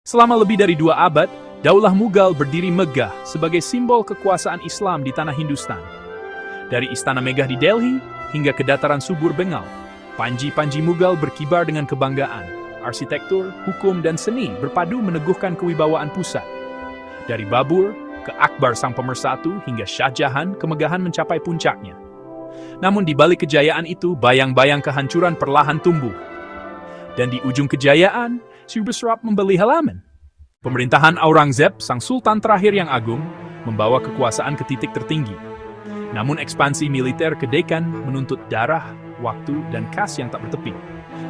Selama lebih dari 2 abad, Daulah Mughal berdiri megah sebagai simbol kekuasaan Islam di tanah Hindustan. Dari Istana Megah di Delhi hingga ke dataran subur Bengal, panji-panji Mughal berkibar dengan kebanggaan. Arsitektur, hukum, dan seni berpadu meneguhkan kewibawaan pusat. Dari Babur ke Akbar sang pemersatu hingga Shah Jahan, kemegahan mencapai puncaknya. Namun di balik kejayaan itu, bayang-bayang kehancuran perlahan tumbuh. Dan di ujung kejayaan, Subasrap membeli halaman. Pemerintahan Aurangzeb, sang sultan terakhir yang agung, membawa kekuasaan ke titik tertinggi. Namun ekspansi militer ke Deccan menuntut darah, waktu, dan kas yang tak bertepi.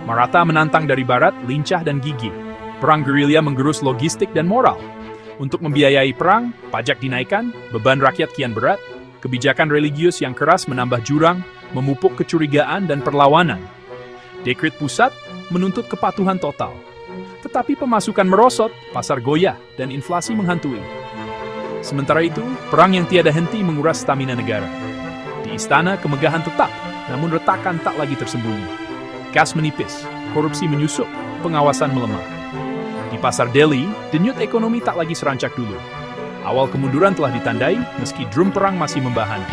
Maratha menantang dari barat, lincah dan gigih. Perang gerilya menggerus logistik dan moral. Untuk membiayai perang, pajak dinaikkan, beban rakyat kian berat, kebijakan religius yang keras menambah jurang, memupuk kecurigaan dan perlawanan. Dekret pusat menuntut kepatuhan total. Tetapi pemasukan merosot, pasar goyah, dan inflasi menghantui. Sementara itu, perang yang tiada henti menguras stamina negara. Di istana, kemegahan tetap, namun retakan tak lagi tersembunyi. Kas menipis, korupsi menyusup, pengawasan melemah. Di pasar Delhi, denyut ekonomi tak lagi serancak dulu. Awal kemunduran telah ditandai, meski drum perang masih membahana.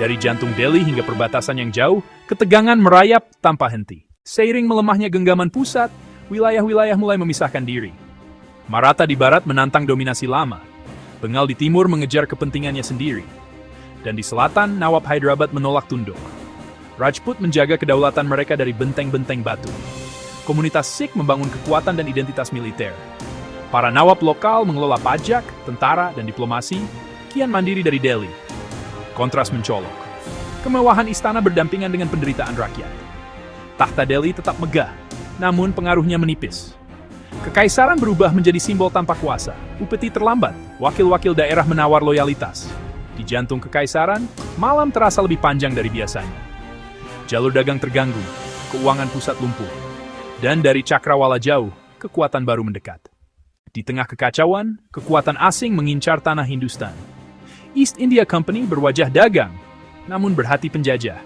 Dari jantung Delhi hingga perbatasan yang jauh, ketegangan merayap tanpa henti. Seiring melemahnya genggaman pusat, wilayah-wilayah mulai memisahkan diri. Maratha di barat menantang dominasi lama. Bengal di timur mengejar kepentingannya sendiri. Dan di selatan, Nawab Hyderabad menolak tunduk. Rajput menjaga kedaulatan mereka dari benteng-benteng batu. Komunitas Sikh membangun kekuatan dan identitas militer. Para nawab lokal mengelola pajak, tentara, dan diplomasi, kian mandiri dari Delhi. Kontras mencolok. Kemewahan istana berdampingan dengan penderitaan rakyat. Tahta Delhi tetap megah, namun pengaruhnya menipis. Kekaisaran berubah menjadi simbol tanpa kuasa. Upeti terlambat, wakil-wakil daerah menawar loyalitas. Di jantung kekaisaran, malam terasa lebih panjang dari biasanya. Jalur dagang terganggu, keuangan pusat lumpuh. Dan dari cakrawala jauh, kekuatan baru mendekat. Di tengah kekacauan, kekuatan asing mengincar tanah Hindustan. East India Company berwajah dagang, namun berhati penjajah.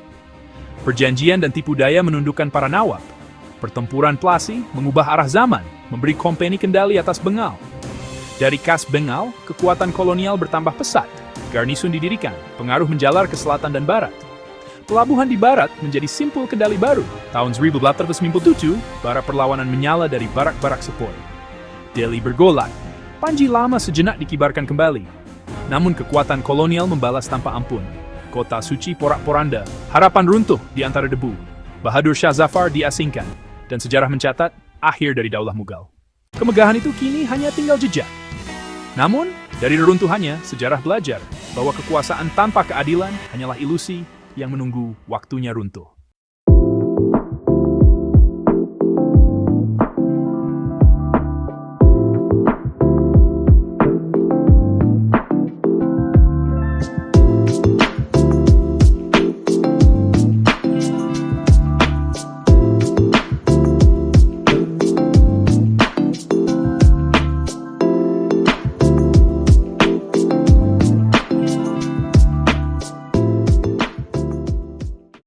Perjanjian dan tipu daya menundukkan para nawab. Pertempuran Plasi mengubah arah zaman, memberi kompeni kendali atas Bengal. Dari kas Bengal, kekuatan kolonial bertambah pesat. Garnisun didirikan, pengaruh menjalar ke selatan dan barat. Pelabuhan di barat menjadi simpul kendali baru. Tahun 1897, bara perlawanan menyala dari barak-barak sepoi. Delhi bergolak, panji lama sejenak dikibarkan kembali. Namun kekuatan kolonial membalas tanpa ampun. Kota suci porak-poranda, harapan runtuh di antara debu. Bahadur Shah Zafar diasingkan, dan sejarah mencatat akhir dari Daulah Mughal. Kemegahan itu kini hanya tinggal jejak. Namun, dari reruntuhannya, sejarah belajar bahwa kekuasaan tanpa keadilan hanyalah ilusi yang menunggu waktunya runtuh.